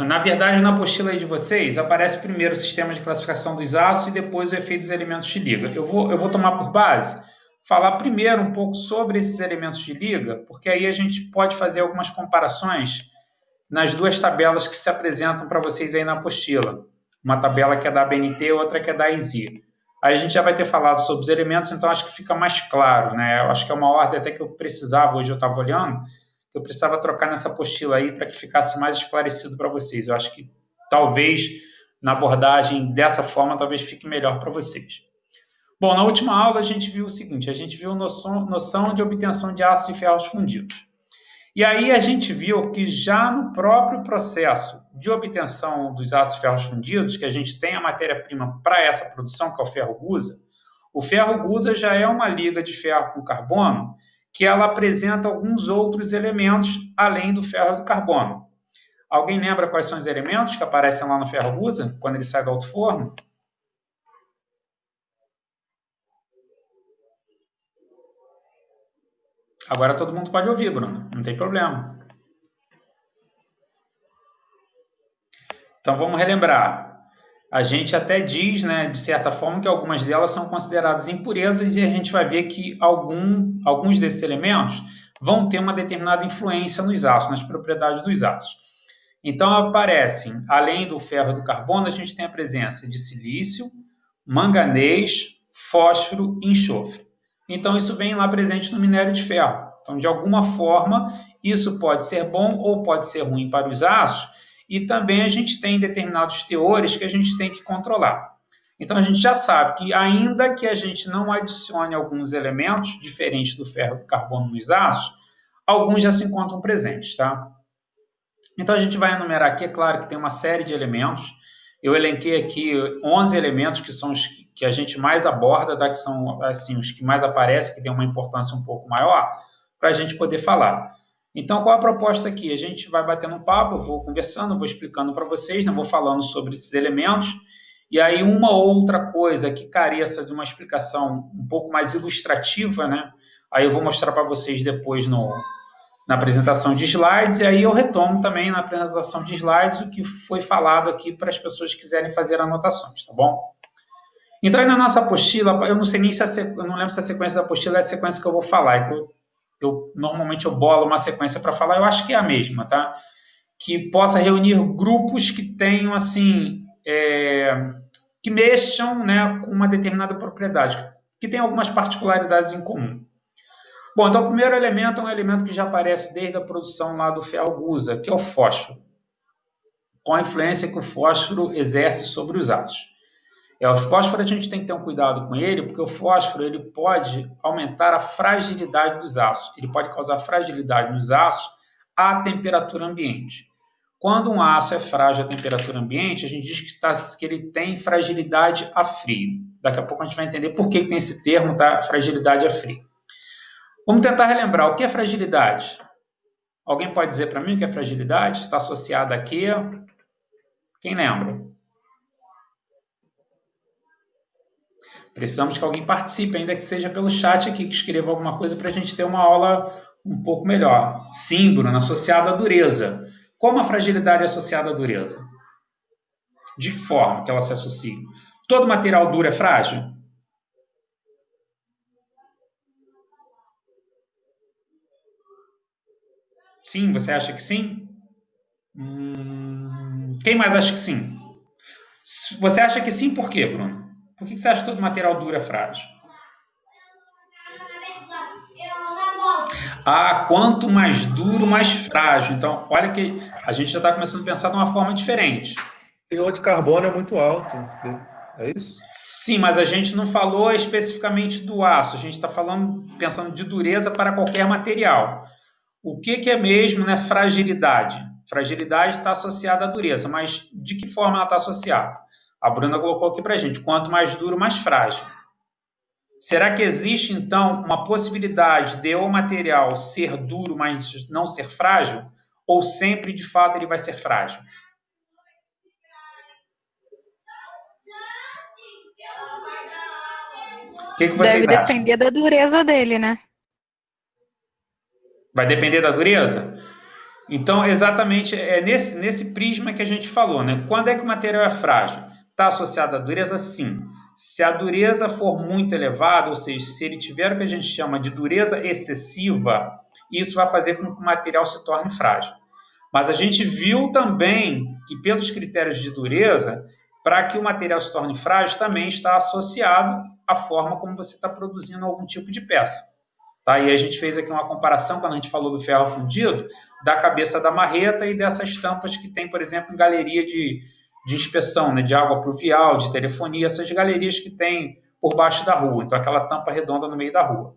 Na verdade, na apostila aí de vocês, aparece primeiro o sistema de classificação dos ácidos e depois o efeito dos elementos de liga. Eu vou tomar por base falar primeiro um pouco sobre esses elementos de liga, porque aí a gente pode fazer algumas comparações nas duas tabelas que se apresentam para vocês aí na apostila. Uma tabela que é da ABNT e outra que é da ISI. Aí a gente já vai ter falado sobre os elementos, então acho que fica mais claro, né? Eu acho que é uma ordem até que eu precisava, hoje eu estava olhando, que eu precisava trocar nessa apostila aí para que ficasse mais esclarecido para vocês. Eu acho que talvez na abordagem dessa forma, talvez fique melhor para vocês. Bom, na última aula a gente viu o seguinte, a gente viu noção de obtenção de ácidos e ferros fundidos. E aí a gente viu que já no próprio processo de obtenção dos ácidos ferros fundidos, que a gente tem a matéria-prima para essa produção, que é o ferro gusa já é uma liga de ferro com carbono que ela apresenta alguns outros elementos além do ferro e do carbono. Alguém lembra quais são os elementos que aparecem lá no ferro gusa quando ele sai do alto forno? Agora todo mundo pode ouvir, Bruno, não tem problema. Então vamos relembrar. A gente até diz, né, de certa forma, que algumas delas são consideradas impurezas e a gente vai ver que alguns desses elementos vão ter uma determinada influência nos ácidos, nas propriedades dos ácidos. Então aparecem, além do ferro e do carbono, a gente tem a presença de silício, manganês, fósforo e enxofre. Então isso vem lá presente no minério de ferro. Então, de alguma forma, isso pode ser bom ou pode ser ruim para os ácidos, e também a gente tem determinados teores que a gente tem que controlar. Então a gente já sabe que, ainda que a gente não adicione alguns elementos diferentes do ferro e do carbono nos ácidos, alguns já se encontram presentes, tá? Então a gente vai enumerar aqui, é claro que tem uma série de elementos. Eu elenquei aqui 11 elementos que são os que a gente mais aborda, tá? Que são assim, os que mais aparecem, que têm uma importância um pouco maior, para a gente poder falar. Então, qual a proposta aqui? A gente vai batendo um papo, eu vou conversando, vou explicando para vocês, né? Vou falando sobre esses elementos, e aí uma outra coisa que careça de uma explicação um pouco mais ilustrativa, né? Aí eu vou mostrar para vocês depois na apresentação de slides, e aí eu retomo também na apresentação de slides o que foi falado aqui para as pessoas que quiserem fazer anotações, tá bom? Então, aí na nossa apostila, eu não sei nem se eu não lembro se a sequência da apostila é a sequência que eu vou falar, é que eu normalmente eu bolo uma sequência para falar, eu acho que é a mesma, tá? Que possa reunir grupos que tenham, assim, que mexam, né, com uma determinada propriedade, que tem algumas particularidades em comum. Bom, então o primeiro elemento é um elemento que já aparece desde a produção lá do ferro gusa, que é o fósforo, com a influência que o fósforo exerce sobre os ácidos. O fósforo a gente tem que ter um cuidado com ele, porque o fósforo ele pode aumentar a fragilidade dos ácidos, ele pode causar fragilidade nos ácidos à temperatura ambiente. Quando um aço é frágil à temperatura ambiente, a gente diz que ele tem fragilidade a frio. Daqui a pouco a gente vai entender por que tem esse termo, tá? Fragilidade a frio. Vamos tentar relembrar o que é fragilidade. Alguém pode dizer para mim o que é fragilidade? Está associada a quê? Quem lembra? Precisamos que alguém participe, ainda que seja pelo chat aqui, que escreva alguma coisa para a gente ter uma aula um pouco melhor. Sim, Bruno, associada à dureza. Como a fragilidade é associada à dureza? De que forma que ela se associa? Todo material duro é frágil? Sim, você acha que sim? Quem mais acha que sim? Você acha que sim por quê, Bruno? Por que você acha que todo material duro é frágil? Ah, quanto mais duro, mais frágil. Então, olha que a gente já está começando a pensar de uma forma diferente. O teor de carbono é muito alto. É isso? Sim, mas a gente não falou especificamente do aço, a gente está falando, pensando de dureza para qualquer material. O que é mesmo, né, fragilidade? Fragilidade está associada à dureza, mas de que forma ela está associada? A Bruna colocou aqui para a gente: quanto mais duro, mais frágil. Será que existe, então, uma possibilidade de o material ser duro, mas não ser frágil? Ou sempre, de fato, ele vai ser frágil? O que vocês Deve acham? depender da dureza dele, né? Vai depender da dureza? Então, exatamente, é nesse prisma que a gente falou, né? Quando é que o material é frágil? Está associado à dureza? Sim. Se a dureza for muito elevada, ou seja, se ele tiver o que a gente chama de dureza excessiva, isso vai fazer com que o material se torne frágil. Mas a gente viu também que, pelos critérios de dureza, para que o material se torne frágil, também está associado à forma como você está produzindo algum tipo de peça. Tá? E a gente fez aqui uma comparação, quando a gente falou do ferro fundido, da cabeça da marreta e dessas tampas que tem, por exemplo, em galeria de inspeção, né, de água pluvial, de telefonia, essas galerias que tem por baixo da rua. Então, aquela tampa redonda no meio da rua.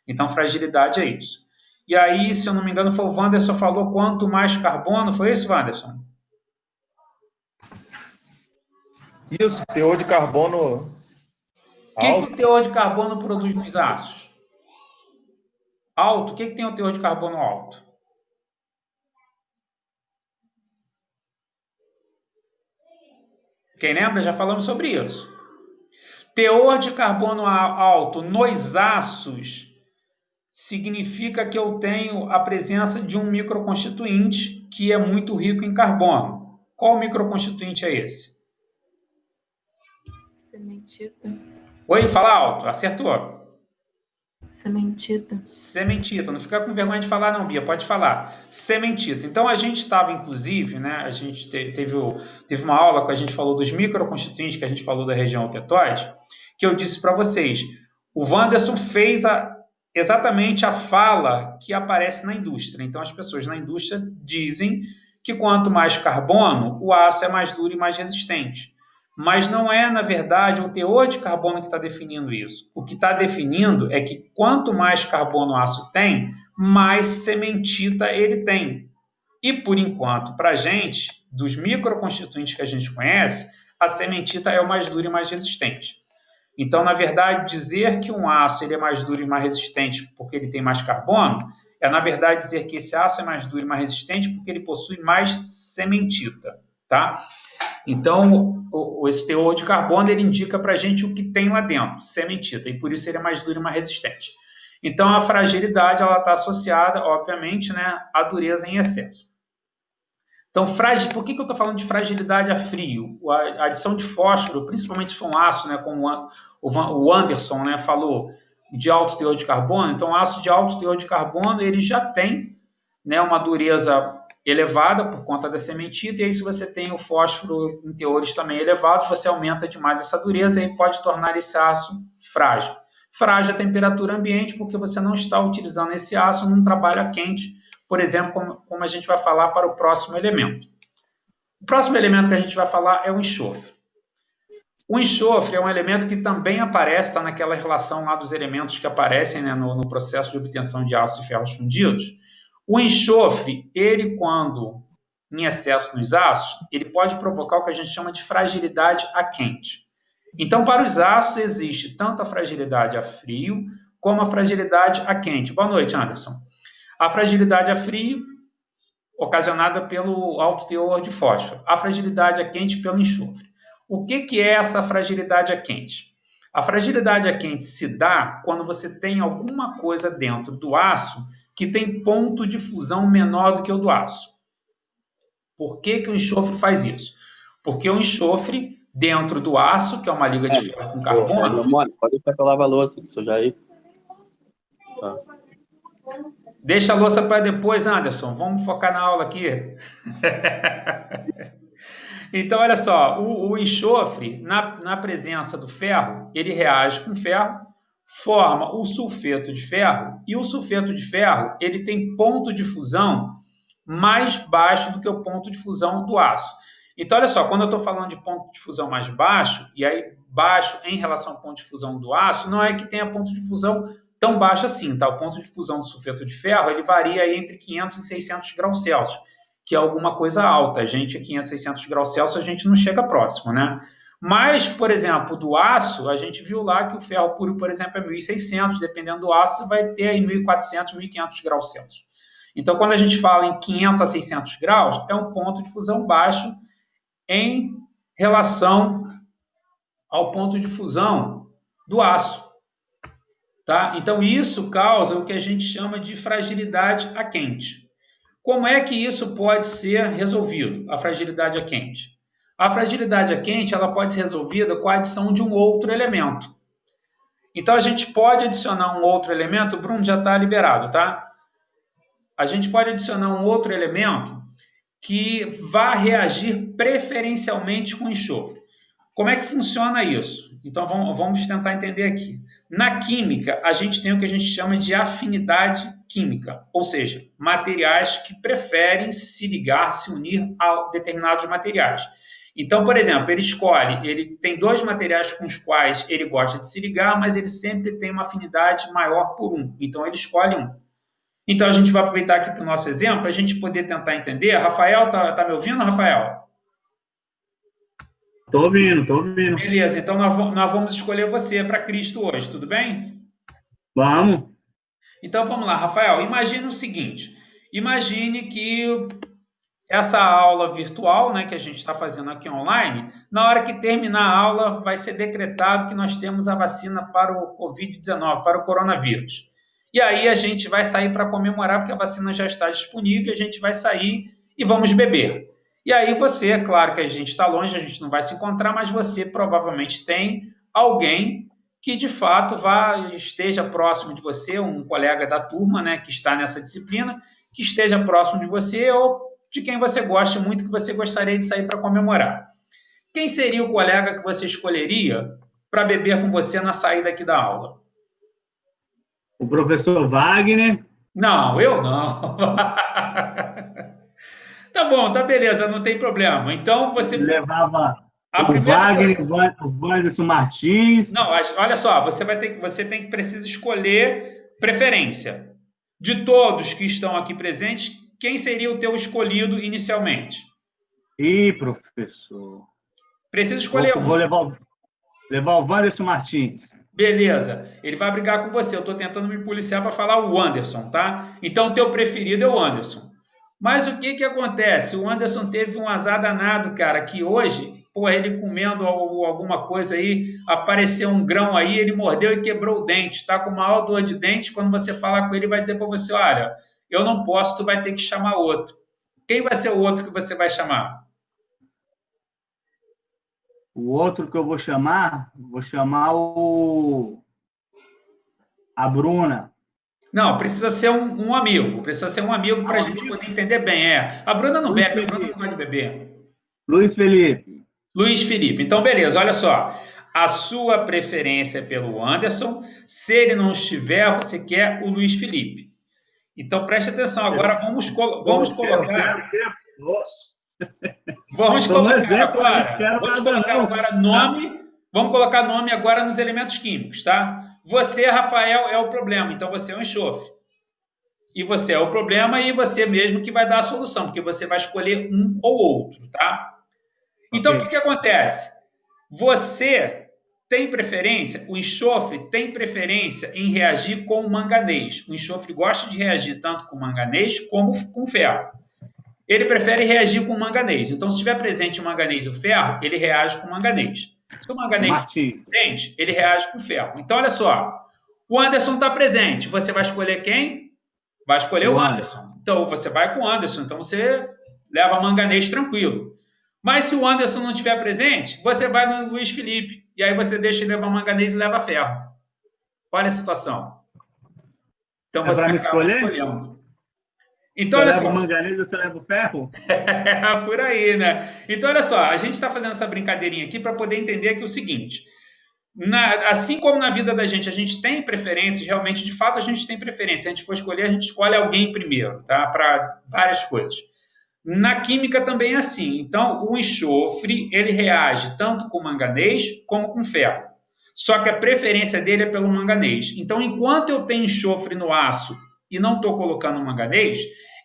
Então, fragilidade é isso. E aí, se eu não me engano, foi o Wanderson que falou quanto mais carbono. Foi isso, Wanderson? Isso, teor de carbono O que alto. o teor de carbono produz nos aços? Alto. O que tem o teor de carbono alto? Quem lembra? Já falamos sobre isso. Teor de carbono alto nos aços significa que eu tenho a presença de um microconstituinte que é muito rico em carbono. Qual microconstituinte é esse? Cementita. Oi, fala alto. Acertou. Cementita. Sementita, não fica com vergonha de falar não, Bia, pode falar. Sementita. Então a gente estava, inclusive, né? A gente teve uma aula que a gente falou dos microconstituintes, que a gente falou da região alquetóide, que eu disse para vocês. O Wanderson fez exatamente a fala que aparece na indústria. Então as pessoas na indústria dizem que quanto mais carbono, o aço é mais duro e mais resistente. Mas não é, na verdade, o teor de carbono que está definindo isso. O que está definindo é que quanto mais carbono o aço tem, mais cementita ele tem. E, por enquanto, para a gente, dos microconstituintes que a gente conhece, a cementita é o mais duro e mais resistente. Então, na verdade, dizer que um aço ele é mais duro e mais resistente porque ele tem mais carbono, é, na verdade, dizer que esse aço é mais duro e mais resistente porque ele possui mais cementita, tá? Então, esse teor de carbono ele indica para a gente o que tem lá dentro, cementita, e por isso ele é mais duro e mais resistente. Então, a fragilidade ela está associada, obviamente, né, à dureza em excesso. Então, por que eu estou falando de fragilidade a frio? A adição de fósforo, principalmente se for um aço, né, como o Anderson, né, falou, de alto teor de carbono. Então, aço de alto teor de carbono ele já tem, né, uma dureza elevada por conta da sementita, e aí se você tem o fósforo em teores também elevados, você aumenta demais essa dureza e pode tornar esse aço frágil. Frágil a temperatura ambiente, porque você não está utilizando esse aço num trabalho a quente, por exemplo, como a gente vai falar para o próximo elemento. O próximo elemento que a gente vai falar é o enxofre. O enxofre é um elemento que também aparece, está naquela relação lá dos elementos que aparecem, né, no processo de obtenção de aço e ferros fundidos. O enxofre, ele quando em excesso nos aços, ele pode provocar o que a gente chama de fragilidade a quente. Então, para os aços existe tanto a fragilidade a frio como a fragilidade a quente. Boa noite, Anderson. A fragilidade a frio, ocasionada pelo alto teor de fósforo. A fragilidade a quente pelo enxofre. O que é essa fragilidade a quente? A fragilidade a quente se dá quando você tem alguma coisa dentro do aço que tem ponto de fusão menor do que o do aço. Por que o enxofre faz isso? Porque o enxofre, dentro do aço, que é uma liga de ferro com carbono... Pode ir para lavar a louça, isso já aí. Tá. Deixa a louça para depois, Anderson. Vamos focar na aula aqui. Então, olha só, o enxofre, na presença do ferro, ele reage com ferro, forma o sulfeto de ferro, e o sulfeto de ferro ele tem ponto de fusão mais baixo do que o ponto de fusão do aço. Então, olha só, quando eu estou falando de ponto de fusão mais baixo, e aí baixo em relação ao ponto de fusão do aço, não é que tenha ponto de fusão tão baixo assim, tá? O ponto de fusão do sulfeto de ferro, ele varia entre 500 e 600 graus Celsius, que é alguma coisa alta. A gente, aqui em 600 graus Celsius, a gente não chega próximo, né? Mas, por exemplo, do aço, a gente viu lá que o ferro puro, por exemplo, é 1.600, dependendo do aço, vai ter aí 1.400, 1.500 graus Celsius. Então, quando a gente fala em 500 a 600 graus, é um ponto de fusão baixo em relação ao ponto de fusão do aço. Tá? Então, isso causa o que a gente chama de fragilidade a quente. Como é que isso pode ser resolvido, a fragilidade a quente? A fragilidade a quente ela pode ser resolvida com a adição de um outro elemento. Então, a gente pode adicionar um outro elemento, o Bruno já está liberado, tá? A gente pode adicionar um outro elemento que vá reagir preferencialmente com enxofre. Como é que funciona isso? Então, vamos tentar entender aqui. Na química, a gente tem o que a gente chama de afinidade química, ou seja, materiais que preferem se ligar, se unir a determinados materiais. Então, por exemplo, ele tem dois materiais com os quais ele gosta de se ligar, mas ele sempre tem uma afinidade maior por um. Então, ele escolhe um. Então, a gente vai aproveitar aqui para o nosso exemplo, a gente poder tentar entender. Rafael, tá me ouvindo, Rafael? Tô ouvindo. Beleza, então nós vamos escolher você para Cristo hoje, tudo bem? Vamos. Então vamos lá, Rafael. Imagine o seguinte: imagine que essa aula virtual, né, que a gente está fazendo aqui online, na hora que terminar a aula, vai ser decretado que nós temos a vacina para o Covid-19, para o coronavírus. E aí a gente vai sair para comemorar, porque a vacina já está disponível, a gente vai sair e vamos beber. E aí você, é claro que a gente está longe, a gente não vai se encontrar, mas você provavelmente tem alguém que de fato esteja próximo de você, um colega da turma, né, que está nessa disciplina, que esteja próximo de você ou de quem você gosta muito, que você gostaria de sair para comemorar. Quem seria o colega que você escolheria para beber com você na saída aqui da aula? O professor Wagner. Não, eu não. Tá bom, tá beleza, não tem problema. Então você Levava a o primeira Wagner, pessoa... o Wanderson Martins. Não, olha só, precisa escolher preferência. De todos que estão aqui presentes, quem seria o teu escolhido inicialmente? Ih, professor. Precisa escolher Vou um. levar o Wanderson Martins. Beleza, ele vai brigar com você. Eu estou tentando me policiar para falar o Anderson, tá? Então, o teu preferido é o Anderson. Mas o que acontece? O Anderson teve um azar danado, cara, que hoje, pô, ele comendo alguma coisa aí, apareceu um grão aí, ele mordeu e quebrou o dente. Está com maior dor de dente. Quando você falar com ele, vai dizer para você: olha, eu não posso, tu vai ter que chamar outro. Quem vai ser o outro que você vai chamar? O outro que eu vou chamar a Bruna. Não, precisa ser um amigo. Precisa ser um amigo para a gente poder entender bem. A Bruna não bebe, a Bruna não gosta de beber. Luiz Felipe. Luiz Felipe. Então, beleza, olha só. A sua preferência é pelo Anderson. Se ele não estiver, você quer o Luiz Felipe. Então, preste atenção. Agora vamos colocar. Vamos colocar agora nome. Vamos colocar nome agora nos elementos químicos, tá? Você, Rafael, é o problema. Então, você é o enxofre. E você é o problema e você mesmo que vai dar a solução, porque você vai escolher um ou outro, tá? Então, okay. O que acontece? Você tem preferência, o enxofre tem preferência em reagir com o manganês. O enxofre gosta de reagir tanto com manganês como com ferro. Ele prefere reagir com manganês. Então, se estiver presente o manganês e o ferro, ele reage com manganês. Se o manganês estiver presente, ele reage com ferro. Então, olha só. O Anderson está presente. Você vai escolher quem? Vai escolher o Anderson. Então, você vai com o Anderson. Então, você leva manganês tranquilo. Mas se o Anderson não estiver presente, você vai no Luiz Felipe. E aí você deixa ele levar manganês e leva ferro. Olha a situação. Então, você acaba escolhendo. Então, olha só. Manganês, você leva o ferro? É, por aí, né? Então, olha só. A gente está fazendo essa brincadeirinha aqui para poder entender aqui o seguinte. Assim como na vida da gente, a gente tem preferências, realmente, de fato, a gente tem preferência. Se a gente for escolher, a gente escolhe alguém primeiro, tá? Para várias coisas. Na química também é assim. Então, o enxofre, ele reage tanto com manganês como com ferro. Só que a preferência dele é pelo manganês. Então, enquanto eu tenho enxofre no aço e não estou colocando manganês,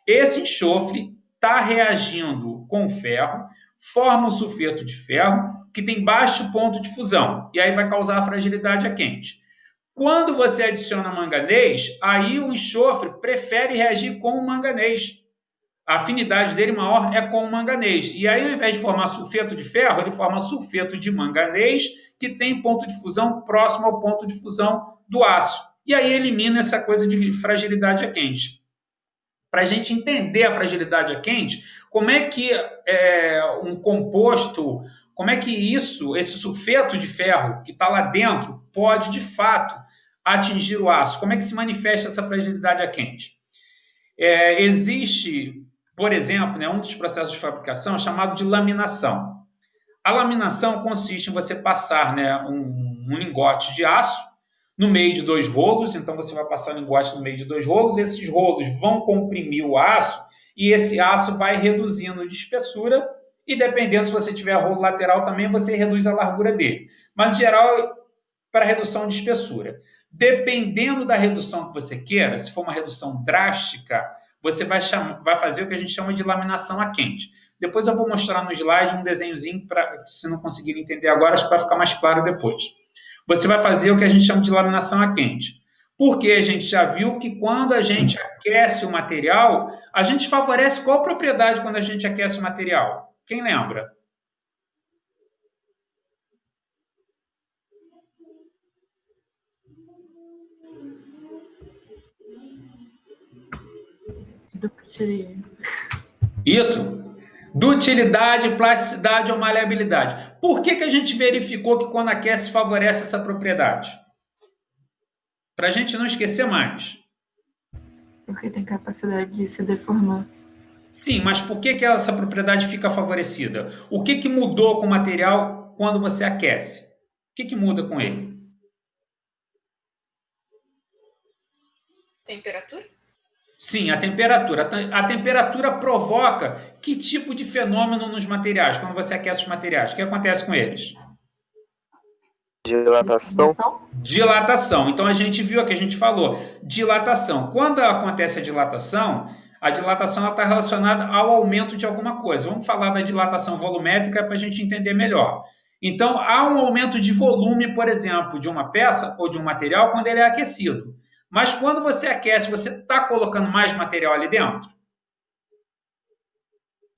esse enxofre está reagindo com o ferro, forma um sulfeto de ferro que tem baixo ponto de fusão. E aí vai causar a fragilidade a quente. Quando você adiciona manganês, aí o enxofre prefere reagir com o manganês. A afinidade dele maior é com o manganês. E aí, ao invés de formar sulfeto de ferro, ele forma sulfeto de manganês, que tem ponto de fusão próximo ao ponto de fusão do aço. E aí elimina essa coisa de fragilidade a quente. para a gente entender a fragilidade a quente, como é que um composto, como é que esse sulfeto de ferro que está lá dentro pode, de fato, atingir o aço? Como é que se manifesta essa fragilidade a quente? Existe, por exemplo, né, um dos processos de fabricação chamado de laminação. A laminação consiste em você passar, né, um lingote de aço no meio de 2 rolos, então você vai passar o lingote no meio de 2 rolos, esses rolos vão comprimir o aço e esse aço vai reduzindo de espessura e dependendo se você tiver rolo lateral também, você reduz a largura dele. Mas, em geral, para redução de espessura. Dependendo da redução que você queira, se for uma redução drástica, você vai fazer o que a gente chama de laminação a quente. Depois eu vou mostrar no slide um desenhozinho, se não conseguirem entender agora, acho que vai ficar mais claro depois. Você vai fazer o que a gente chama de laminação a quente. Porque a gente já viu que quando a gente aquece o material, a gente favorece qual propriedade quando a gente aquece o material? Quem lembra? Isso. Dutilidade, plasticidade ou maleabilidade. Por que a gente verificou que quando aquece favorece essa propriedade? Para a gente não esquecer mais. Porque tem capacidade de se deformar. Sim, mas por que essa propriedade fica favorecida? O que mudou com o material quando você aquece? O que muda com ele? Temperatura? Sim, a temperatura. A temperatura provoca que tipo de fenômeno nos materiais, quando você aquece os materiais? O que acontece com eles? Dilatação. Dilatação. Então, a gente viu aqui, a gente falou, dilatação. Quando acontece a dilatação está relacionada ao aumento de alguma coisa. Vamos falar da dilatação volumétrica para a gente entender melhor. Então, há um aumento de volume, por exemplo, de uma peça ou de um material quando ele é aquecido. Mas quando você aquece, você está colocando mais material ali dentro?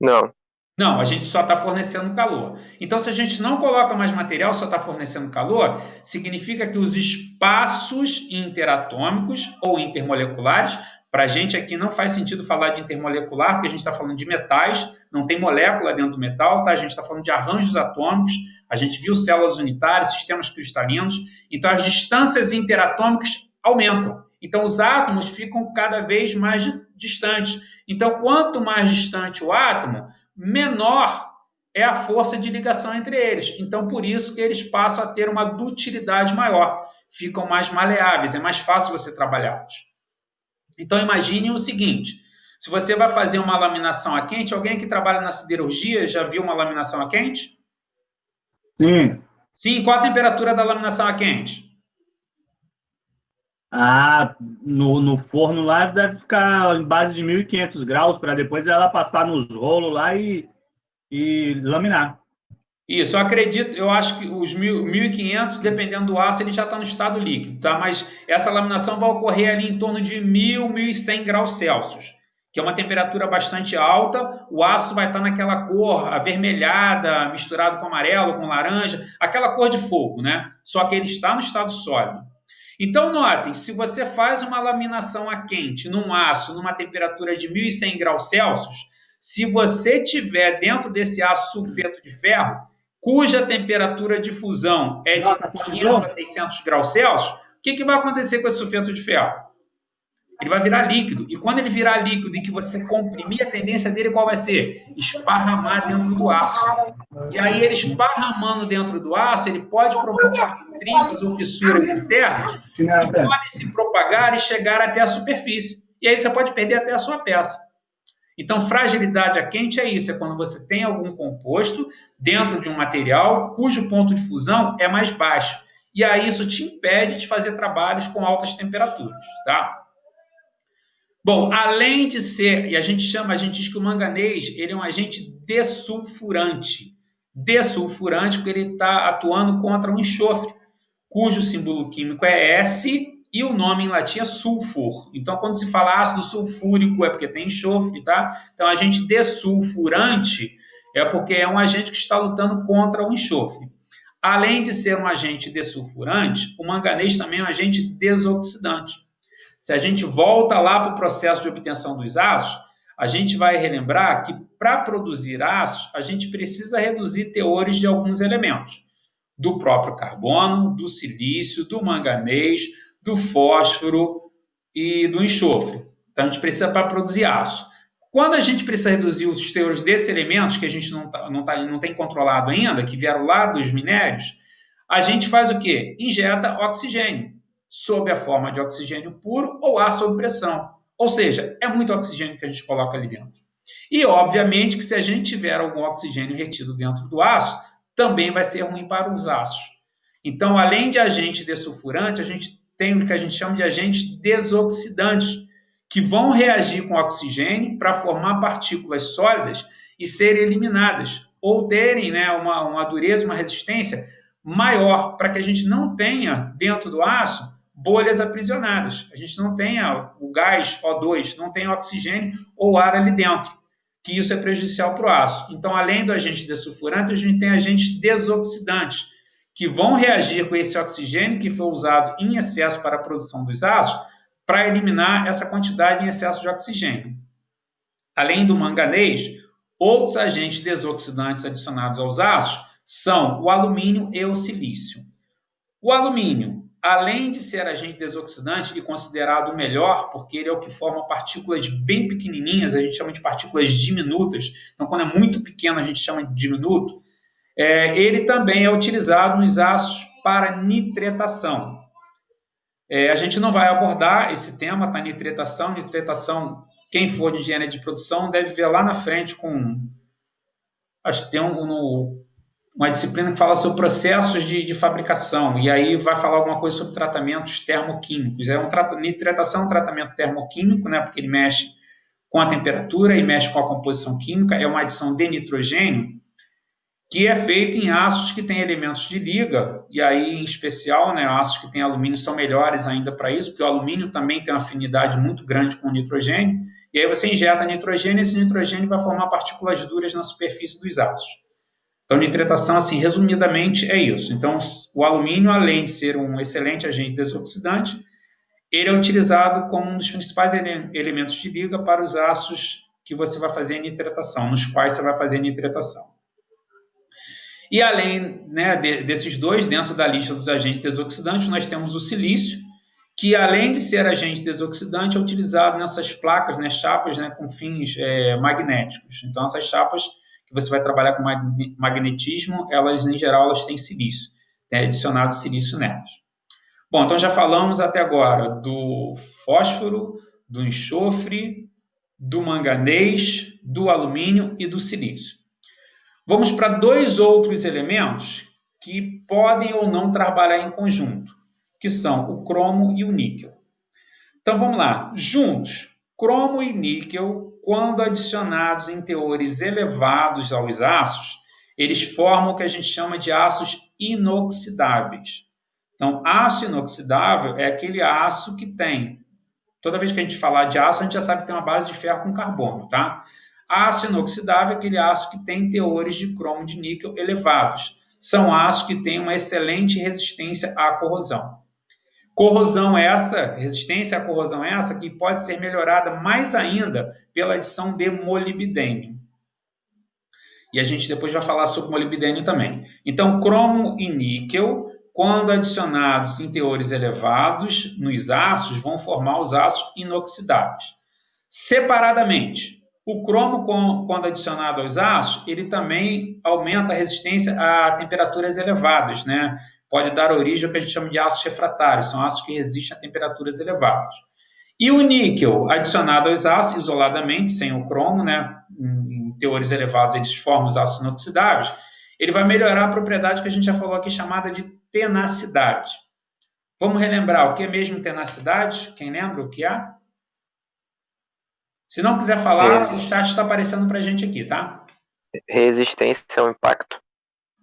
Não. Não, a gente só está fornecendo calor. Então, se a gente não coloca mais material, só está fornecendo calor, significa que os espaços interatômicos ou intermoleculares, para a gente aqui não faz sentido falar de intermolecular, porque a gente está falando de metais, não tem molécula dentro do metal, tá? A gente está falando de arranjos atômicos, a gente viu células unitárias, sistemas cristalinos, então as distâncias interatômicas aumentam. Então, os átomos ficam cada vez mais distantes. Então, quanto mais distante o átomo, menor é a força de ligação entre eles. Então, por isso que eles passam a ter uma dutilidade maior, ficam mais maleáveis, é mais fácil você trabalhá-los. Então, imagine o seguinte, se você vai fazer uma laminação a quente, alguém que trabalha na siderurgia já viu uma laminação a quente? Sim. Sim, qual a temperatura da laminação a quente? No forno lá deve ficar em base de 1.500 graus para depois ela passar nos rolos lá e laminar. Isso, eu acho que os 1.500, dependendo do aço, ele já está no estado líquido, tá? Mas essa laminação vai ocorrer ali em torno de 1.100 graus Celsius, que é uma temperatura bastante alta, o aço vai estar naquela cor avermelhada, misturado com amarelo, com laranja, aquela cor de fogo, né? Só que ele está no estado sólido. Então, notem, se você faz uma laminação a quente num aço numa temperatura de 1.100 graus Celsius, se você tiver dentro desse aço sulfeto de ferro, cuja temperatura de fusão é de 500 a 600 graus Celsius, o que vai acontecer com esse sulfeto de ferro? Ele vai virar líquido. E quando ele virar líquido e que você comprimir, a tendência dele qual vai ser? Esparramar dentro do aço. E aí, ele esparramando dentro do aço, ele pode provocar trincas ou fissuras internas que podem se propagar e chegar até a superfície. E aí você pode perder até a sua peça. Então, fragilidade a quente é isso, é quando você tem algum composto dentro de um material cujo ponto de fusão é mais baixo. E aí isso te impede de fazer trabalhos com altas temperaturas, tá? Bom, além de ser, e a gente diz que o manganês ele é um agente dessulfurante. Dessulfurante porque ele está atuando contra o enxofre, cujo símbolo químico é S e o nome em latim é sulfur. Então, quando se fala ácido sulfúrico, é porque tem enxofre, tá? Então, agente dessulfurante é porque é um agente que está lutando contra o enxofre. Além de ser um agente dessulfurante, o manganês também é um agente desoxidante. Se a gente volta lá para o processo de obtenção dos aços, a gente vai relembrar que para produzir aços, a gente precisa reduzir teores de alguns elementos, do próprio carbono, do silício, do manganês, do fósforo e do enxofre. Então, a gente precisa para produzir aço. Quando a gente precisa reduzir os teores desses elementos, que a gente não tem controlado ainda, que vieram lá dos minérios, a gente faz o quê? Injeta oxigênio, sob a forma de oxigênio puro ou ar sob pressão. Ou seja, é muito oxigênio que a gente coloca ali dentro. E, obviamente, que se a gente tiver algum oxigênio retido dentro do aço, também vai ser ruim para os aços. Então, além de agente dessulfurante, a gente tem o que a gente chama de agentes desoxidantes, que vão reagir com oxigênio para formar partículas sólidas e serem eliminadas, ou terem, né, uma dureza, uma resistência maior, para que a gente não tenha dentro do aço bolhas aprisionadas. A gente não tenha o gás O2, não tenha oxigênio ou ar ali dentro, que isso é prejudicial para o aço. Então, além do agente dessulfurante, a gente tem agentes desoxidantes, que vão reagir com esse oxigênio que foi usado em excesso para a produção dos aços, para eliminar essa quantidade em excesso de oxigênio. Além do manganês, outros agentes desoxidantes adicionados aos aços são o alumínio e o silício. O alumínio, além de ser agente desoxidante e considerado o melhor, porque ele é o que forma partículas bem pequenininhas, a gente chama de partículas diminutas. Então, quando é muito pequeno, a gente chama de diminuto. Ele também é utilizado nos aços para nitretação. A gente não vai abordar esse tema, tá? Nitretação, quem for de engenharia de produção deve ver lá na frente acho que tem uma disciplina que fala sobre processos de fabricação, e aí vai falar alguma coisa sobre tratamentos termoquímicos. Nitretação é um tratamento termoquímico, né? Porque ele mexe com a temperatura e mexe com a composição química, é uma adição de nitrogênio, que é feito em aços que têm elementos de liga, e aí, em especial, né, aços que têm alumínio são melhores ainda para isso, porque o alumínio também tem uma afinidade muito grande com o nitrogênio, e aí você injeta nitrogênio, e esse nitrogênio vai formar partículas duras na superfície dos aços. Então, nitretação, assim, resumidamente, é isso. Então, o alumínio, além de ser um excelente agente desoxidante, ele é utilizado como um dos principais elementos de liga para os aços que você vai fazer nitretação, nos quais você vai fazer nitretação. E além, né, desses dois, dentro da lista dos agentes desoxidantes, nós temos o silício, que além de ser agente desoxidante, é utilizado nessas placas, né, chapas, né, com fins magnéticos. Então, essas chapas que você vai trabalhar com magnetismo, elas, em geral, elas têm silício, tem adicionado silício nelas. Bom, então já falamos até agora do fósforo, do enxofre, do manganês, do alumínio e do silício. Vamos para dois outros elementos que podem ou não trabalhar em conjunto, que são o cromo e o níquel. Então vamos lá, juntos, cromo e níquel, quando adicionados em teores elevados aos aços, eles formam o que a gente chama de aços inoxidáveis. Então, aço inoxidável é aquele aço que tem, toda vez que a gente falar de aço, a gente já sabe que tem uma base de ferro com carbono, tá? Aço inoxidável é aquele aço que tem teores de cromo de níquel elevados. São aços que têm uma excelente resistência à corrosão. Resistência à corrosão essa que pode ser melhorada mais ainda pela adição de molibdênio. E a gente depois vai falar sobre molibdênio também. Então, cromo e níquel, quando adicionados em teores elevados nos aços, vão formar os aços inoxidáveis. Separadamente, o cromo, quando adicionado aos aços, ele também aumenta a resistência a temperaturas elevadas, né? Pode dar origem ao que a gente chama de aços refratários, são aços que resistem a temperaturas elevadas. E o níquel, adicionado aos aços, isoladamente, sem o cromo, né? Em teores elevados, eles formam os aços inoxidáveis, ele vai melhorar a propriedade que a gente já falou aqui, chamada de tenacidade. Vamos relembrar o que é mesmo tenacidade? Quem lembra o que é? Se não quiser falar, o chat está aparecendo para a gente aqui, tá? Resistência ao impacto.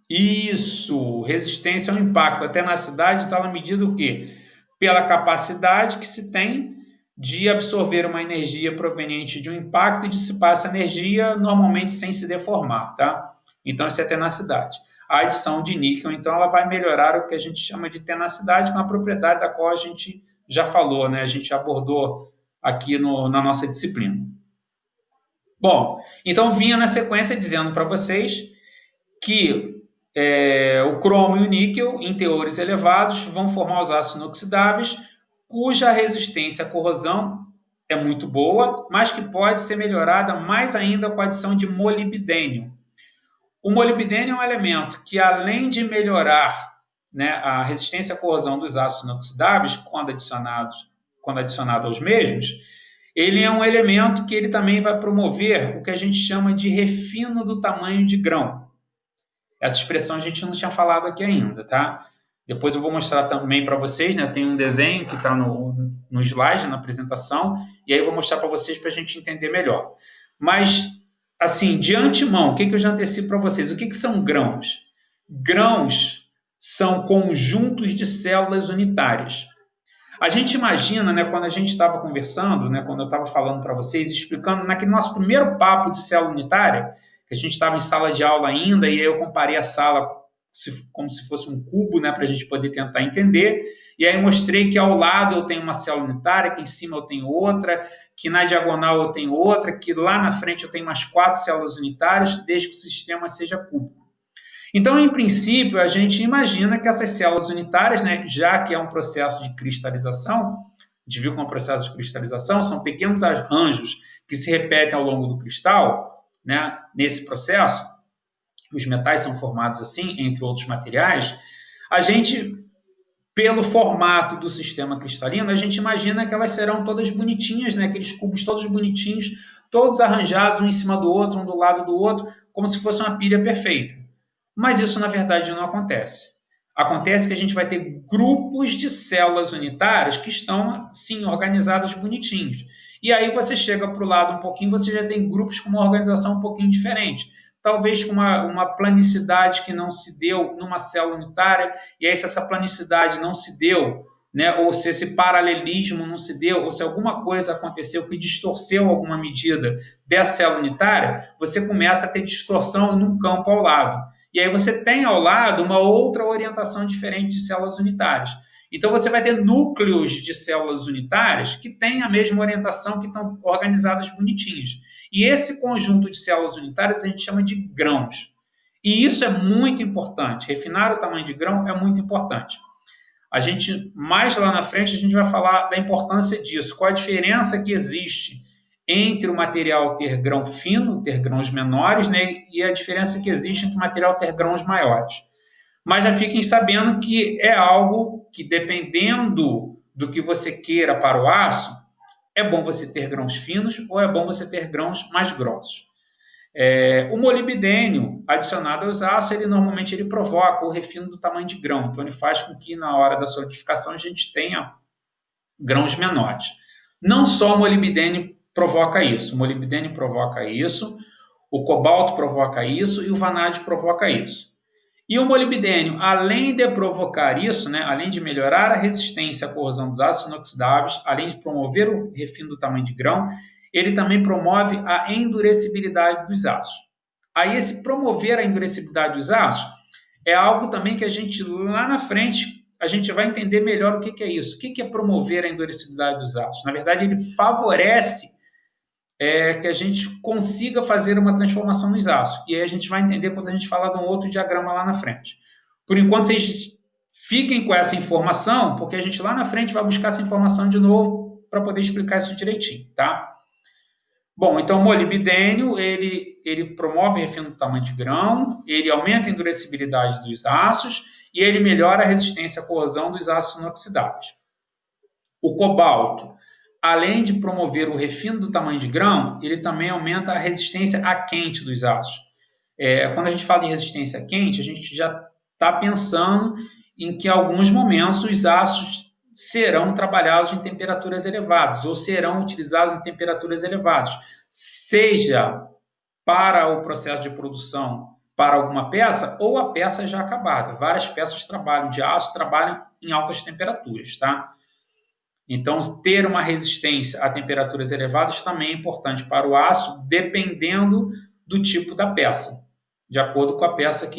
Isso, resistência ao impacto. A tenacidade está na medida do quê? Pela capacidade que se tem de absorver uma energia proveniente de um impacto e dissipar essa energia, normalmente sem se deformar, tá? Então, isso é tenacidade. A adição de níquel, então, ela vai melhorar o que a gente chama de tenacidade, que é uma propriedade da qual a gente já falou, né? A gente já abordou aqui na nossa disciplina. Bom, então vinha na sequência dizendo para vocês que o cromo e o níquel, em teores elevados, vão formar os ácidos inoxidáveis, cuja resistência à corrosão é muito boa, mas que pode ser melhorada mais ainda com a adição de molibdênio. O molibdênio é um elemento que, além de melhorar, né, a resistência à corrosão dos ácidos inoxidáveis, quando adicionado aos mesmos, ele é um elemento que ele também vai promover o que a gente chama de refino do tamanho de grão. Essa expressão a gente não tinha falado aqui ainda, tá? Depois eu vou mostrar também para vocês, né? Tem um desenho que está no slide, na apresentação, e aí eu vou mostrar para vocês para a gente entender melhor. Mas, assim, de antemão, o que eu já antecipo para vocês? O que são grãos? Grãos são conjuntos de células unitárias. A gente imagina, né, quando a gente estava conversando, né, quando eu estava falando para vocês, explicando naquele nosso primeiro papo de célula unitária, que a gente estava em sala de aula ainda, e aí eu comparei a sala como se fosse um cubo, né, para a gente poder tentar entender, e aí mostrei que ao lado eu tenho uma célula unitária, que em cima eu tenho outra, que na diagonal eu tenho outra, que lá na frente eu tenho umas 4 células unitárias, desde que o sistema seja cúbico. Então, em princípio, a gente imagina que essas células unitárias, né, já que é um processo de cristalização, a gente viu que é um processo de cristalização, são pequenos arranjos que se repetem ao longo do cristal, né, nesse processo, os metais são formados assim, entre outros materiais, a gente, pelo formato do sistema cristalino, a gente imagina que elas serão todas bonitinhas, né, aqueles cubos todos bonitinhos, todos arranjados um em cima do outro, um do lado do outro, como se fosse uma pilha perfeita. Mas isso, na verdade, não acontece. Acontece que a gente vai ter grupos de células unitárias que estão, sim, organizadas bonitinhos. E aí você chega para o lado um pouquinho, você já tem grupos com uma organização um pouquinho diferente. Talvez com uma planicidade que não se deu numa célula unitária, e aí se essa planicidade não se deu, né, ou se esse paralelismo não se deu, ou se alguma coisa aconteceu que distorceu alguma medida dessa célula unitária, você começa a ter distorção num campo ao lado. E aí você tem ao lado uma outra orientação diferente de células unitárias. Então você vai ter núcleos de células unitárias que têm a mesma orientação, que estão organizadas bonitinhas. E esse conjunto de células unitárias a gente chama de grãos. E isso é muito importante. Refinar o tamanho de grão é muito importante. A gente, mais lá na frente, a gente vai falar da importância disso. Qual a diferença que existe entre o material ter grão fino, ter grãos menores, né, e a diferença que existe entre o material ter grãos maiores. Mas já fiquem sabendo que é algo que, dependendo do que você queira para o aço, é bom você ter grãos finos ou é bom você ter grãos mais grossos. O molibdênio, adicionado aos aços, normalmente ele provoca o refino do tamanho de grão. Então, ele faz com que, na hora da solidificação, a gente tenha grãos menores. Não só o molibdênio provoca isso. O molibdênio provoca isso, o cobalto provoca isso e o vanádio provoca isso. E o molibdênio, além de provocar isso, né, além de melhorar a resistência à corrosão dos ácidos inoxidáveis, além de promover o refino do tamanho de grão, ele também promove a endurecibilidade dos aços. Aí esse promover a endurecibilidade dos aços é algo também que a gente, lá na frente, a gente vai entender melhor o que é isso. O que é promover a endurecibilidade dos aços? Na verdade, ele favorece que a gente consiga fazer uma transformação nos aços. E aí a gente vai entender quando a gente falar de um outro diagrama lá na frente. Por enquanto, vocês fiquem com essa informação, porque a gente lá na frente vai buscar essa informação de novo para poder explicar isso direitinho, tá? Bom, então o molibdênio, ele promove o refino do tamanho de grão, ele aumenta a endurecibilidade dos aços e ele melhora a resistência à corrosão dos aços inoxidáveis. O cobalto, além de promover o refino do tamanho de grão, ele também aumenta a resistência à quente dos aços. Quando a gente fala em resistência à quente, a gente já está pensando em que, em alguns momentos, os aços serão trabalhados em temperaturas elevadas ou serão utilizados em temperaturas elevadas, seja para o processo de produção para alguma peça ou a peça já acabada. Várias peças de aço trabalham em altas temperaturas, tá? Então, ter uma resistência a temperaturas elevadas também é importante para o aço, dependendo do tipo da peça, de acordo com a peça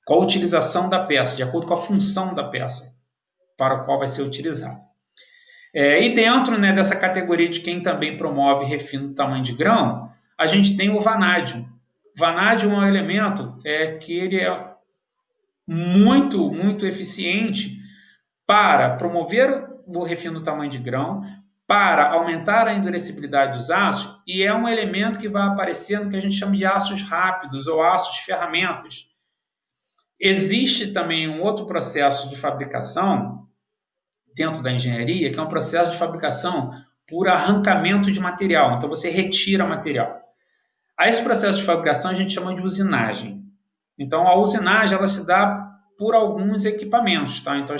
com a utilização da peça, de acordo com a função da peça. para o qual vai ser utilizado. E dentro, né, dessa categoria de quem também promove refino do tamanho de grão, a gente tem o vanádio. Vanádio é um elemento que ele é muito, muito eficiente para promover o refino do tamanho de grão, para aumentar a endurecibilidade dos aços, e é um elemento que vai aparecer no que a gente chama de aços rápidos ou aços ferramentas. Existe também um outro processo de fabricação dentro da engenharia, que é um processo de fabricação por arrancamento de material. Então, você retira material. A esse processo de fabricação a gente chama de usinagem. Então, a usinagem ela se dá por alguns equipamentos, tá? Então,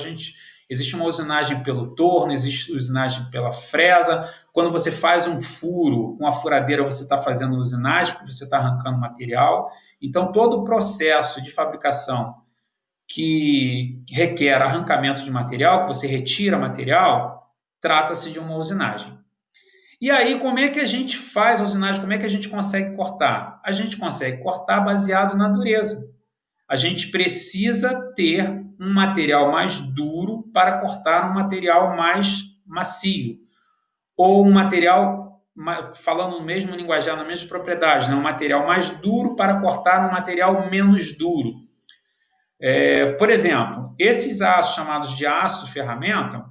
existe uma usinagem pelo torno, existe usinagem pela fresa. Quando você faz um furo com a furadeira, você está fazendo usinagem, porque você está arrancando material. Então, todo o processo de fabricação que requer arrancamento de material, que você retira material, trata-se de uma usinagem. E aí, como é que a gente faz a usinagem? Como é que a gente consegue cortar? A gente consegue cortar baseado na dureza. A gente precisa ter um material mais duro para cortar um material mais macio. Ou um material, falando no mesmo linguajar, nas mesmas propriedades, né? Um material mais duro para cortar um material menos duro. Por exemplo, esses aços chamados de aço ferramenta,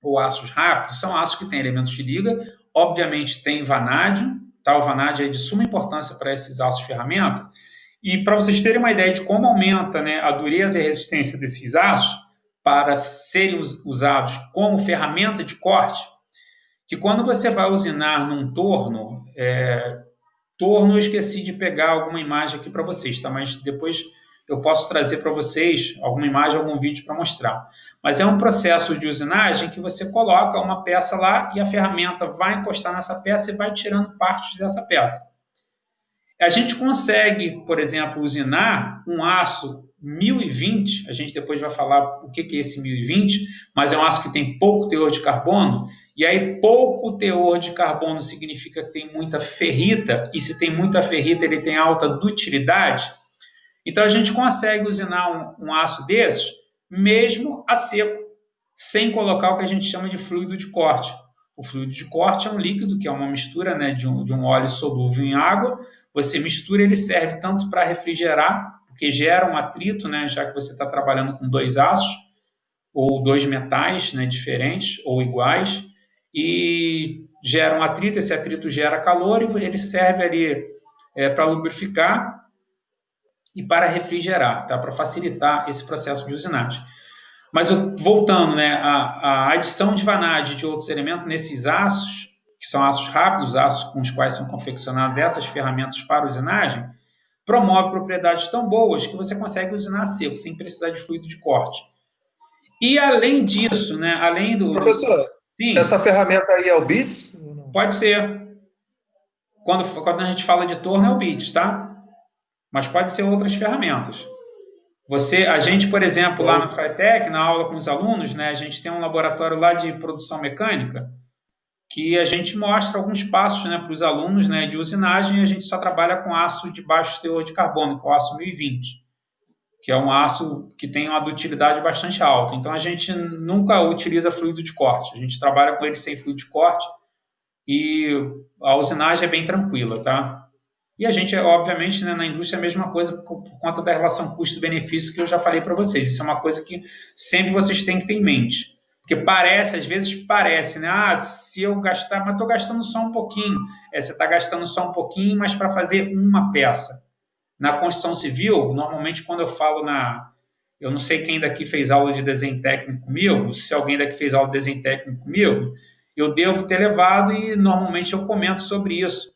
ou aços rápidos, são aços que têm elementos de liga, obviamente tem vanádio, tá? O vanádio é de suma importância para esses aços ferramenta, e para vocês terem uma ideia de como aumenta, né, a dureza e a resistência desses aços para serem usados como ferramenta de corte, que quando você vai usinar num torno, torno eu esqueci de pegar alguma imagem aqui para vocês, tá? Mas depois eu posso trazer para vocês alguma imagem, algum vídeo para mostrar. Mas é um processo de usinagem que você coloca uma peça lá e a ferramenta vai encostar nessa peça e vai tirando partes dessa peça. A gente consegue, por exemplo, usinar um aço 1020, a gente depois vai falar o que é esse 1020, mas é um aço que tem pouco teor de carbono, e aí pouco teor de carbono significa que tem muita ferrita, e se tem muita ferrita ele tem alta dutilidade. Então a gente consegue usinar um aço desses, mesmo a seco, sem colocar o que a gente chama de fluido de corte. O fluido de corte é um líquido que é uma mistura, né, de um óleo solúvel em água. Você mistura, ele serve tanto para refrigerar, porque gera um atrito, né, já que você está trabalhando com dois aços, ou dois metais, né, diferentes ou iguais, e gera um atrito, esse atrito gera calor e ele serve ali para lubrificar e para refrigerar, tá? Para facilitar esse processo de usinagem. Mas voltando, né, a adição de vanádio de outros elementos nesses aços, que são aços rápidos, aços com os quais são confeccionadas essas ferramentas para usinagem, promove propriedades tão boas que você consegue usinar seco, sem precisar de fluido de corte. E além disso, né, além do... Professor, Sim, essa ferramenta aí é o BITS? pode ser. Quando a gente fala de torno é o BITS, tá? Mas pode ser outras ferramentas. A gente, por exemplo, lá na FATEC, na aula com os alunos, né, a gente tem um laboratório lá de produção mecânica que a gente mostra alguns passos, né, para os alunos, né, de usinagem, e a gente só trabalha com aço de baixo teor de carbono, que é o aço 1020, que é um aço que tem uma dutilidade bastante alta. Então, a gente nunca utiliza fluido de corte, a gente trabalha com ele sem fluido de corte e a usinagem é bem tranquila, tá? E a gente, obviamente, né, na indústria é a mesma coisa por conta da relação custo-benefício que eu já falei para vocês. Isso é uma coisa que sempre vocês têm que ter em mente. Porque às vezes parece, né? Se eu gastar, mas estou gastando só um pouquinho. Você está gastando só um pouquinho, mas para fazer uma peça. Na construção civil, normalmente quando eu falo eu não sei quem daqui fez aula de desenho técnico comigo, se alguém daqui fez aula de desenho técnico comigo, eu devo ter levado e normalmente eu comento sobre isso.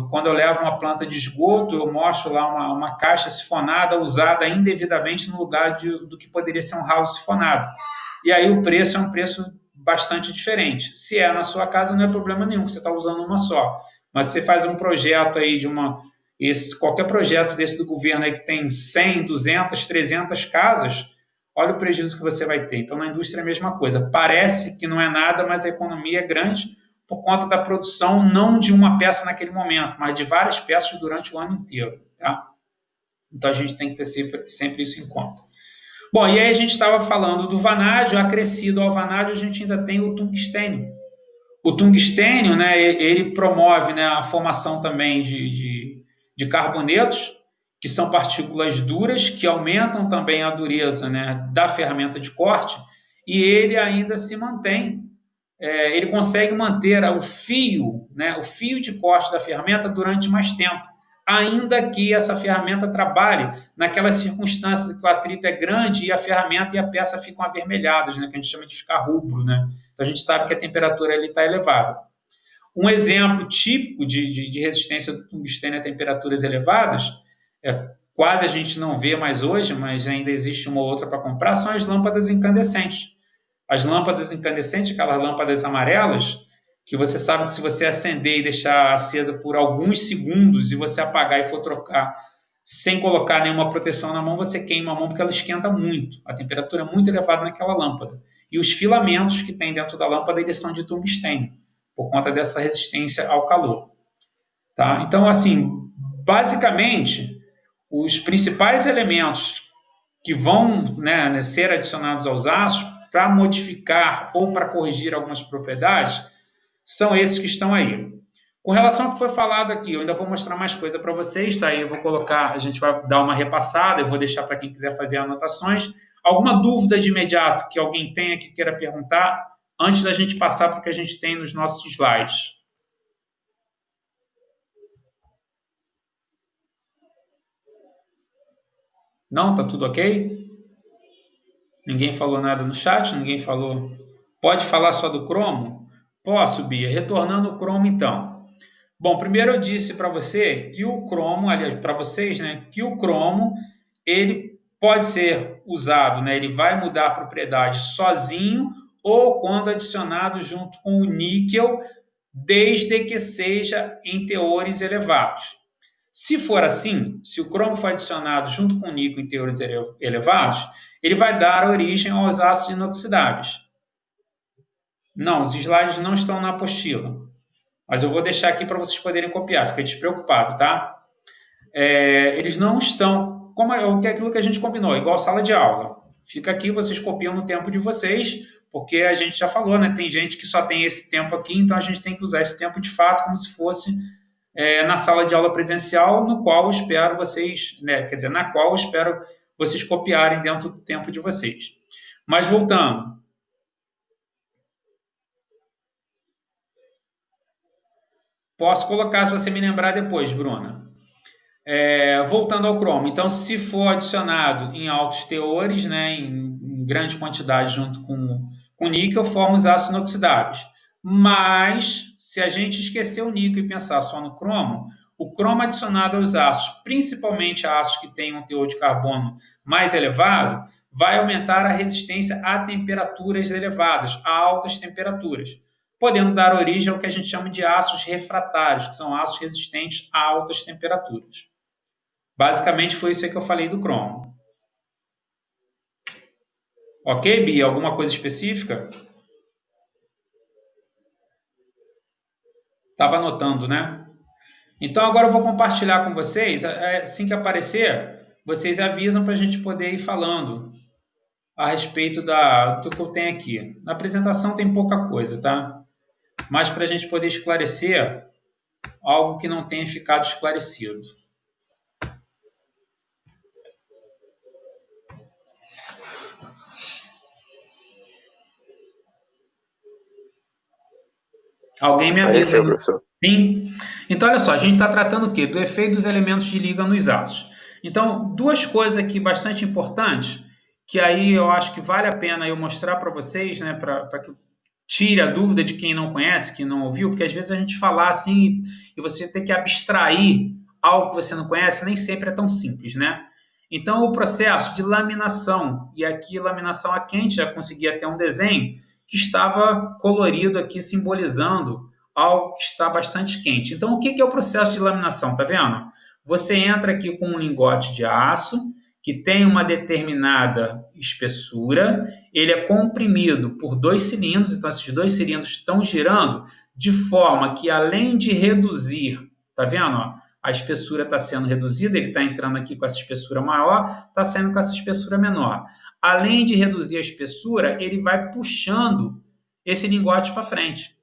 Quando eu levo uma planta de esgoto, eu mostro lá uma caixa sifonada usada indevidamente no lugar do que poderia ser um ralo sifonado. E aí o preço é um preço bastante diferente. Se é na sua casa, não é problema nenhum, que você está usando uma só. Mas você faz um projeto aí qualquer projeto desse do governo aí que tem 100, 200, 300 casas, olha o prejuízo que você vai ter. Então, na indústria é a mesma coisa. Parece que não é nada, mas a economia é grande por conta da produção, não de uma peça naquele momento, mas de várias peças durante o ano inteiro, tá? Então, a gente tem que ter sempre isso em conta. Bom, e aí a gente estava falando do vanádio, acrescido ao vanádio, a gente ainda tem o tungstênio. O tungstênio, né, ele promove, né, a formação também de carbonetos, que são partículas duras, que aumentam também a dureza, né, da ferramenta de corte, e ele ainda se mantém, ele consegue manter o fio, né, o fio de corte da ferramenta durante mais tempo, ainda que essa ferramenta trabalhe naquelas circunstâncias que o atrito é grande e a ferramenta e a peça ficam avermelhadas, né, que a gente chama de ficar rubro, né? Então a gente sabe que a temperatura ali está elevada. Um exemplo típico de resistência do tungstênio a temperaturas elevadas, quase a gente não vê mais hoje, mas ainda existe uma ou outra para comprar, são as lâmpadas incandescentes. As lâmpadas incandescentes, aquelas lâmpadas amarelas, que você sabe que se você acender e deixar acesa por alguns segundos e você apagar e for trocar sem colocar nenhuma proteção na mão, você queima a mão porque ela esquenta muito. A temperatura é muito elevada naquela lâmpada. E os filamentos que tem dentro da lâmpada, eles são de tungstênio, por conta dessa resistência ao calor. Tá? Então, assim, basicamente, os principais elementos que vão, né, ser adicionados aos aços para modificar ou para corrigir algumas propriedades são esses que estão aí. Com relação ao que foi falado aqui, eu ainda vou mostrar mais coisa para vocês, tá? Aí eu vou colocar, a gente vai dar uma repassada, eu vou deixar para quem quiser fazer anotações. Alguma dúvida de imediato que alguém tenha que queira perguntar, antes da gente passar para o que a gente tem nos nossos slides? Não? Tá tudo ok? Ninguém falou nada no chat? Ninguém falou? Pode falar só do cromo? Posso, Bia. Retornando o cromo, então. Bom, primeiro eu disse para você que o cromo, aliás, para vocês, né, que o cromo, ele pode ser usado, né, ele vai mudar a propriedade sozinho ou quando adicionado junto com o níquel, desde que seja em teores elevados. Se for assim, se o cromo for adicionado junto com o níquel em teores elevados, ele vai dar origem aos ácidos inoxidáveis. Não, os slides não estão na apostila, mas eu vou deixar aqui para vocês poderem copiar, fica despreocupado, tá? Eles não estão, como é aquilo que a gente combinou, igual sala de aula. Fica aqui, vocês copiam no tempo de vocês, porque a gente já falou, né? Tem gente que só tem esse tempo aqui, então a gente tem que usar esse tempo de fato como se fosse na sala de aula presencial, no qual eu espero vocês, né? Quer dizer, na qual eu espero vocês copiarem dentro do tempo de vocês. Mas voltando. Posso colocar se você me lembrar depois, Bruna. Voltando ao cromo. Então, se for adicionado em altos teores, né, em grande quantidade junto com níquel, forma os ácidos inoxidáveis. Mas, se a gente esquecer o níquel e pensar só no cromo, o cromo adicionado aos ácidos, principalmente a ácidos que têm um teor de carbono mais elevado, vai aumentar a resistência a temperaturas elevadas, a altas temperaturas, podendo dar origem ao que a gente chama de ácidos refratários, que são ácidos resistentes a altas temperaturas. Basicamente foi isso aí que eu falei do cromo. Ok, Bia? Alguma coisa específica? Estava anotando, né? Então agora eu vou compartilhar com vocês. Assim que aparecer, vocês avisam para a gente poder ir falando a respeito do que eu tenho aqui. Na apresentação tem pouca coisa, tá? Mas para a gente poder esclarecer algo que não tenha ficado esclarecido. Alguém me avisa. Apareceu, professor. Sim. Então, olha só, a gente está tratando o quê? Do efeito dos elementos de liga nos aços. Então, duas coisas aqui bastante importantes, que aí eu acho que vale a pena eu mostrar para vocês, né, para que tire a dúvida de quem não conhece, que não ouviu, porque às vezes a gente falar assim e você ter que abstrair algo que você não conhece, nem sempre é tão simples, né? Então, o processo de laminação, e aqui laminação a quente, já consegui até um desenho que estava colorido aqui, simbolizando algo que está bastante quente. Então, o que é o processo de laminação? Tá vendo? Você entra aqui com um lingote de aço, que tem uma determinada espessura, ele é comprimido por 2 cilindros, então esses 2 cilindros estão girando de forma que, além de reduzir, tá vendo? a espessura está sendo reduzida, ele está entrando aqui com essa espessura maior, está saindo com essa espessura menor. Além de reduzir a espessura, ele vai puxando esse lingote para frente.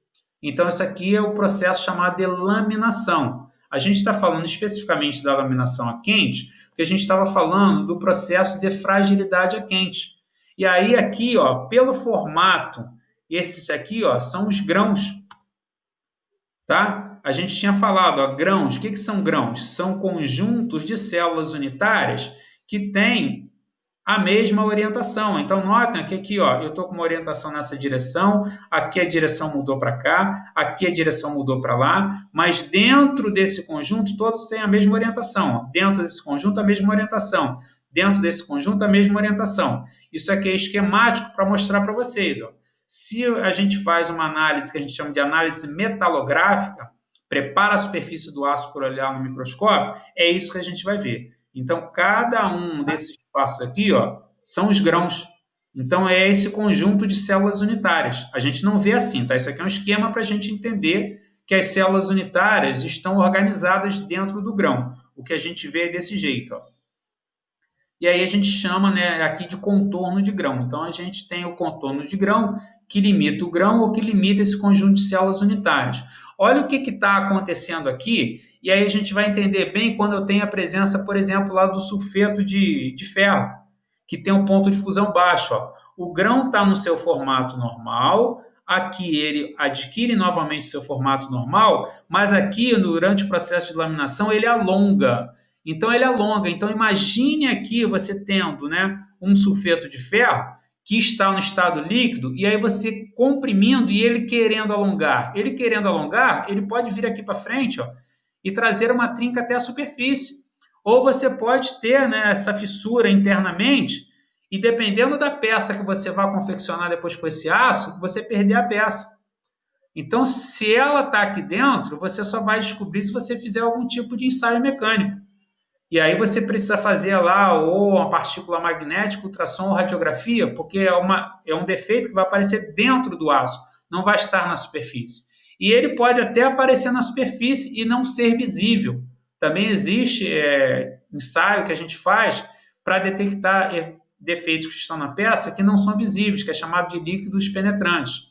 Então, isso aqui é o processo chamado de laminação. A gente está falando especificamente da laminação a quente, porque a gente estava falando do processo de fragilidade a quente. E aí, aqui, ó, pelo formato, esses aqui, ó, são os grãos, tá? A gente tinha falado, ó, grãos. O que são grãos? São conjuntos de células unitárias que têm a mesma orientação. Então, notem que aqui, ó, eu estou com uma orientação nessa direção, aqui a direção mudou para cá, aqui a direção mudou para lá, mas dentro desse conjunto, todos têm a mesma orientação. Ó. Dentro desse conjunto, a mesma orientação. Dentro desse conjunto, a mesma orientação. Isso aqui é esquemático para mostrar para vocês. Ó. Se a gente faz uma análise que a gente chama de análise metalográfica, prepara a superfície do aço por olhar no microscópio, é isso que a gente vai ver. Então, cada um desses espaços aqui, ó, são os grãos. Então, é esse conjunto de células unitárias. A gente não vê assim, tá? Isso aqui é um esquema para a gente entender que as células unitárias estão organizadas dentro do grão. O que a gente vê é desse jeito, ó. E aí a gente chama, né, aqui de contorno de grão. Então, a gente tem o contorno de grão que limita o grão ou que limita esse conjunto de células unitárias. Olha o que está acontecendo aqui, e aí a gente vai entender bem quando eu tenho a presença, por exemplo, lá do sulfeto de ferro, que tem um ponto de fusão baixo. Ó. O grão está no seu formato normal, aqui ele adquire novamente seu formato normal, mas aqui, durante o processo de laminação, ele alonga. Então, ele alonga. Então, imagine aqui você tendo, né, um sulfeto de ferro que está no estado líquido, e aí você comprimindo e ele querendo alongar. Ele querendo alongar, ele pode vir aqui para frente, ó, e trazer uma trinca até a superfície. Ou você pode ter, né, essa fissura internamente, e dependendo da peça que você vai confeccionar depois com esse aço, você perder a peça. Então, se ela está aqui dentro, você só vai descobrir se você fizer algum tipo de ensaio mecânico. E aí você precisa fazer lá ou uma partícula magnética, ultrassom ou radiografia, porque é um defeito que vai aparecer dentro do aço, não vai estar na superfície. E ele pode até aparecer na superfície e não ser visível. Também existe ensaio que a gente faz para detectar defeitos que estão na peça que não são visíveis, que é chamado de líquidos penetrantes.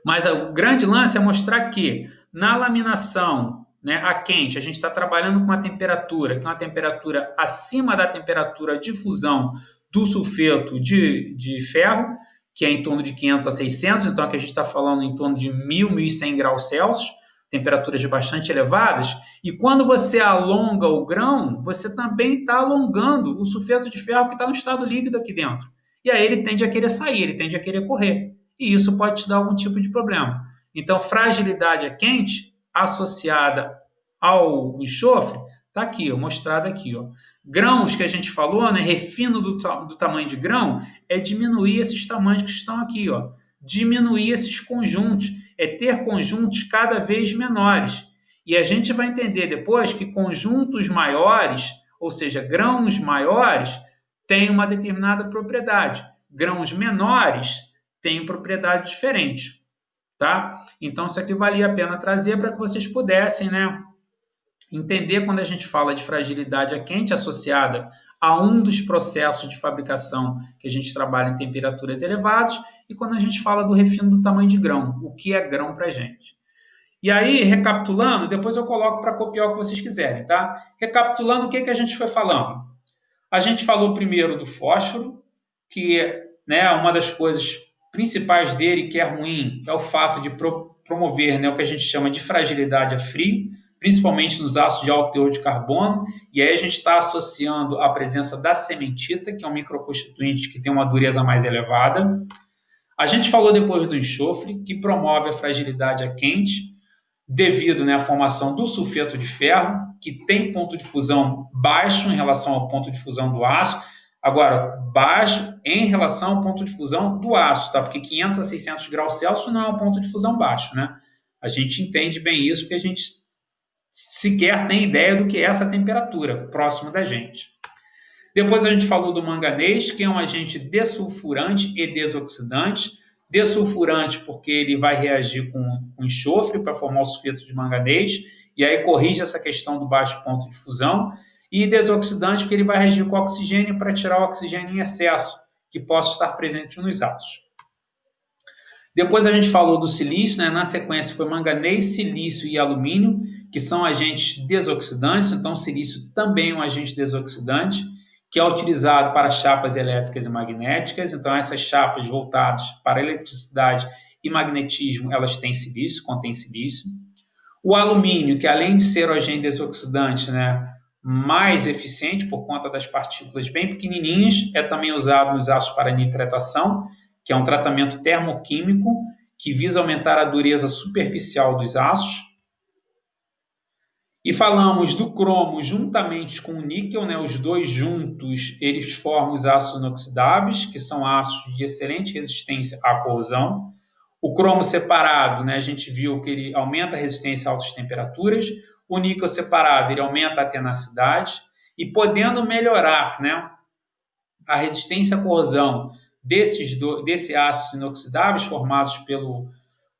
Mas o grande lance é mostrar que na laminação, né, a quente, a gente está trabalhando com uma temperatura, que é uma temperatura acima da temperatura de fusão do sulfeto de ferro, que é em torno de 500 a 600, então aqui a gente está falando em torno de 1.000, 1.100 graus Celsius, temperaturas bastante elevadas, e quando você alonga o grão, você também está alongando o sulfeto de ferro que está no estado líquido aqui dentro. E aí ele tende a querer sair, ele tende a querer correr. E isso pode te dar algum tipo de problema. Então, fragilidade a quente, associada ao enxofre, está aqui, ó, mostrado aqui. Ó. Grãos que a gente falou, né, refino do tamanho de grão, é diminuir esses tamanhos que estão aqui. Ó. Diminuir esses conjuntos, é ter conjuntos cada vez menores. E a gente vai entender depois que conjuntos maiores, ou seja, grãos maiores, têm uma determinada propriedade. Grãos menores têm propriedade diferente. Tá? Então, isso aqui valia a pena trazer para que vocês pudessem, né, entender quando a gente fala de fragilidade a quente associada a um dos processos de fabricação que a gente trabalha em temperaturas elevadas e quando a gente fala do refino do tamanho de grão, o que é grão para a gente. E aí, recapitulando, depois eu coloco para copiar o que vocês quiserem, tá? Recapitulando, o que a gente foi falando? A gente falou primeiro do fósforo, que, né, uma das coisas principais dele, que é ruim, é o fato de promover, né, o que a gente chama de fragilidade a frio, principalmente nos ácidos de alto teor de carbono, e aí a gente está associando a presença da cementita, que é um microconstituinte que tem uma dureza mais elevada. A gente falou depois do enxofre, que promove a fragilidade a quente, devido, né, à formação do sulfeto de ferro, que tem ponto de fusão baixo em relação ao ponto de fusão do aço. Agora, baixo em relação ao ponto de fusão do aço, tá? Porque 500 a 600 graus Celsius não é um ponto de fusão baixo, né? A gente entende bem isso porque a gente sequer tem ideia do que é essa temperatura próximo da gente. Depois a gente falou do manganês, que é um agente dessulfurante e desoxidante. Dessulfurante porque ele vai reagir com enxofre para formar o sulfeto de manganês e aí corrige essa questão do baixo ponto de fusão, e desoxidante, porque ele vai reagir com oxigênio para tirar o oxigênio em excesso, que possa estar presente nos ácidos. Depois a gente falou do silício, né? Na sequência foi manganês, silício e alumínio, que são agentes desoxidantes, então o silício também é um agente desoxidante, que é utilizado para chapas elétricas e magnéticas, então essas chapas voltadas para eletricidade e magnetismo, elas têm silício, contém silício. O alumínio, que além de ser o agente desoxidante, né, mais eficiente por conta das partículas bem pequenininhas, é também usado nos aços para nitratação, que é um tratamento termoquímico que visa aumentar a dureza superficial dos aços. E falamos do cromo juntamente com o níquel, né? Os dois juntos, eles formam os aços inoxidáveis, que são aços de excelente resistência à corrosão. O cromo separado, né? A gente viu que ele aumenta a resistência a altas temperaturas. O níquel separado, ele aumenta a tenacidade. E podendo melhorar, né, a resistência à corrosão desses ácidos inoxidáveis formados pelo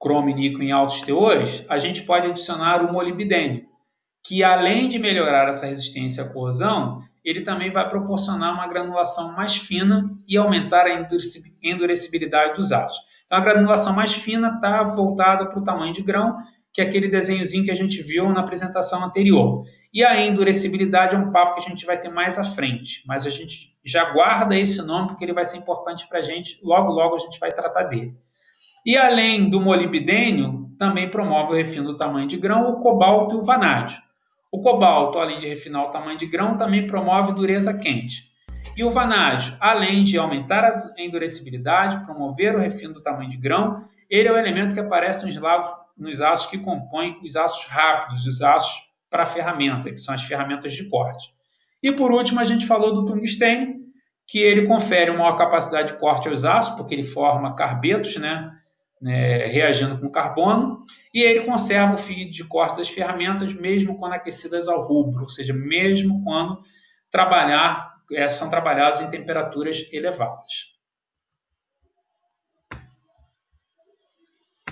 cromo e níquel em altos teores, a gente pode adicionar o molibdênio, que além de melhorar essa resistência à corrosão, ele também vai proporcionar uma granulação mais fina e aumentar a endurecibilidade dos aços. Então, a granulação mais fina está voltada para o tamanho de grão, que é aquele desenhozinho que a gente viu na apresentação anterior. E a endurecibilidade é um papo que a gente vai ter mais à frente, mas a gente já guarda esse nome porque ele vai ser importante para a gente, logo, logo a gente vai tratar dele. E além do molibdênio, também promove o refino do tamanho de grão, o cobalto e o vanádio. O cobalto, além de refinar o tamanho de grão, também promove dureza quente. E o vanádio, além de aumentar a endurecibilidade, promover o refino do tamanho de grão, ele é o elemento que aparece nos aços que compõem os aços rápidos, os aços para ferramenta, que são as ferramentas de corte. E por último, a gente falou do tungstênio, que ele confere uma maior capacidade de corte aos aços, porque ele forma carbetos, né, reagindo com carbono, e ele conserva o fio de corte das ferramentas, mesmo quando aquecidas ao rubro, ou seja, mesmo quando são trabalhadas em temperaturas elevadas.